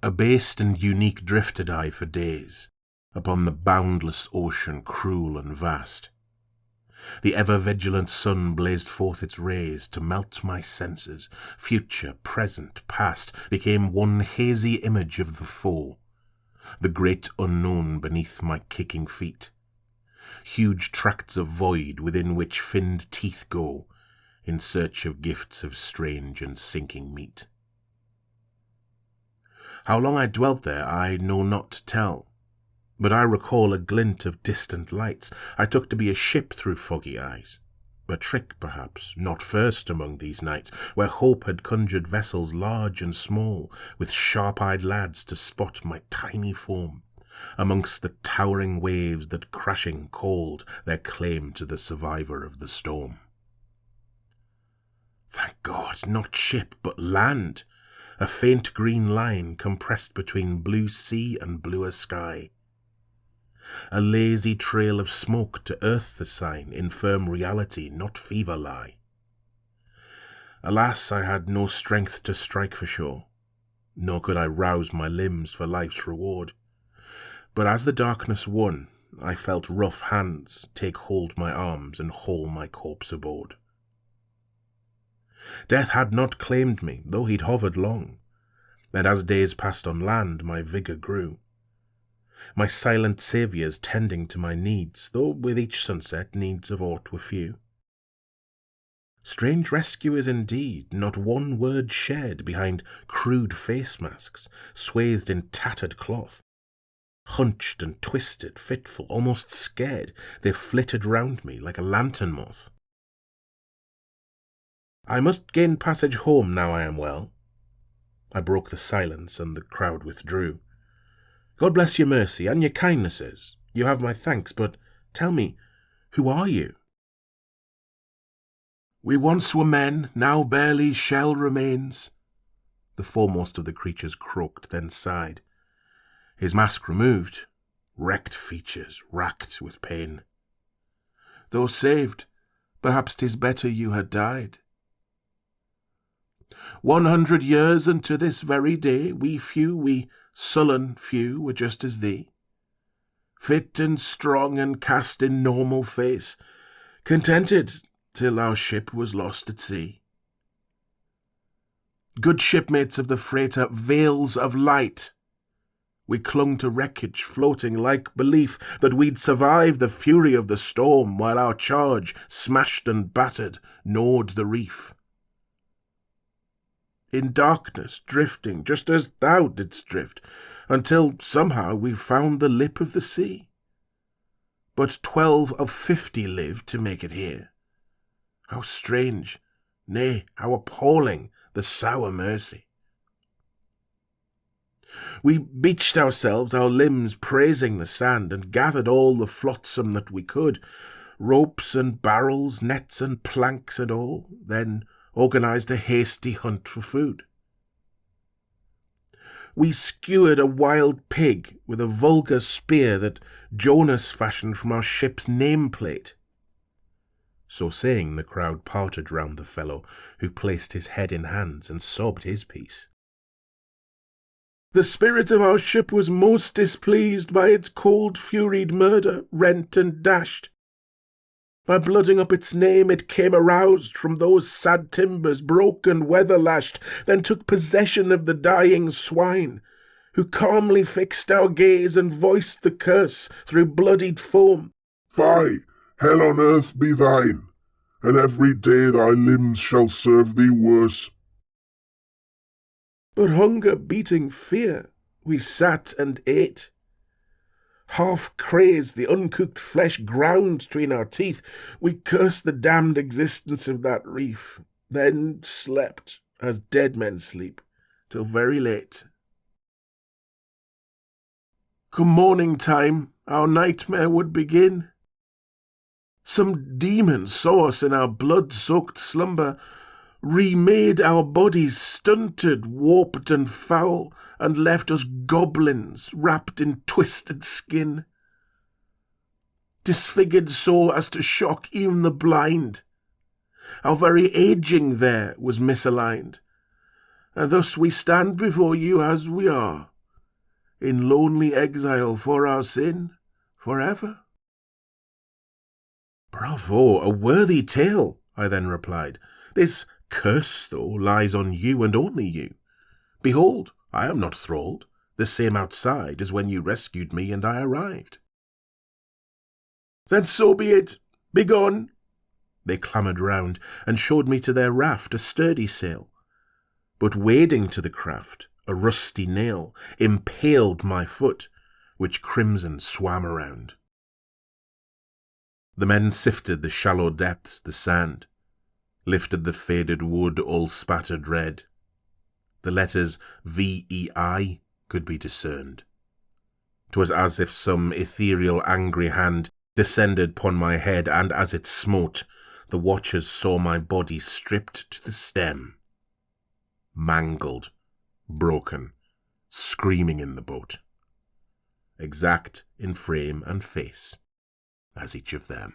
Abased and unique drifted I for days, upon the boundless ocean cruel and vast. The ever-vigilant sun blazed forth its rays to melt my senses. Future, present, past became one hazy image of the foe, the great unknown beneath my kicking feet. Huge tracts of void within which finned teeth go, in search of gifts of strange and sinking meat. How long I dwelt there I know not to tell, but I recall a glint of distant lights I took to be a ship through foggy eyes. A trick, perhaps, not first among these nights, where hope had conjured vessels large and small, with sharp-eyed lads to spot my tiny form, amongst the towering waves that crashing called their claim to the survivor of the storm. Thank God, not ship, but land, a faint green line compressed between blue sea and bluer sky. A lazy trail of smoke to earth the sign, in firm reality, not fever lie. Alas, I had no strength to strike for shore, nor could I rouse my limbs for life's reward. But as the darkness won, I felt rough hands take hold my arms and haul my corpse aboard. Death had not claimed me, though he'd hovered long, and as days passed on land my vigour grew. My silent saviours tending to my needs, though with each sunset needs of aught were few. Strange rescuers indeed, not one word shared behind crude face masks, swathed in tattered cloth. Hunched and twisted, fitful, almost scared, they flitted round me like a lantern moth. I must gain passage home now I am well. I broke the silence, and the crowd withdrew. God bless your mercy and your kindnesses. You have my thanks, but tell me, who are you? We once were men, now barely shell remains. The foremost of the creatures croaked, then sighed. His mask removed, wrecked features racked with pain. Though saved, perhaps 'tis better you had died. 100 years and to this very day, we sullen few, were just as thee, fit and strong and cast in normal face, contented till our ship was lost at sea. Good shipmates of the freighter Veils of Light, we clung to wreckage, floating like belief that we'd survive the fury of the storm while our charge, smashed and battered, gnawed the reef. In darkness, drifting, just as thou didst drift, until somehow we found the lip of the sea. But 12 of 50 lived to make it here. How strange, nay, how appalling, the sour mercy. We beached ourselves, our limbs praising the sand, and gathered all the flotsam that we could, ropes and barrels, nets and planks and all, then organised a hasty hunt for food. We skewered a wild pig with a vulgar spear that Jonas fashioned from our ship's nameplate. So saying, the crowd parted round the fellow, who placed his head in hands and sobbed his piece. The spirit of our ship was most displeased by its cold-furied murder, rent and dashed. By blooding up its name, it came aroused from those sad timbers, broken, weather-lashed, then took possession of the dying swine, who calmly fixed our gaze and voiced the curse through bloodied foam. Fie, hell on earth be thine, and every day thy limbs shall serve thee worse. But hunger beating fear, we sat and ate. Half crazed, the uncooked flesh ground between our teeth, we cursed the damned existence of that reef, then slept, as dead men sleep, till very late. Come morning time, our nightmare would begin. Some demon saw us in our blood-soaked slumber, remade our bodies stunted, warped and foul, and left us goblins wrapped in twisted skin, disfigured so as to shock even the blind. Our very aging there was misaligned, and thus we stand before you as we are, in lonely exile for our sin, forever." "Bravo, a worthy tale," I then replied. "This curse, though, lies on you and only you. Behold, I am not thralled, the same outside as when you rescued me and I arrived." "Then so be it. Begone!" They clamoured round, and showed me to their raft a sturdy sail. But wading to the craft, a rusty nail impaled my foot, which crimson swam around. The men sifted the shallow depths, the sand, lifted the faded wood all spattered red. The letters VEI could be discerned. 'Twas as if some ethereal angry hand descended upon my head, and as it smote, the watchers saw my body stripped to the stem, mangled, broken, screaming in the boat, exact in frame and face as each of them.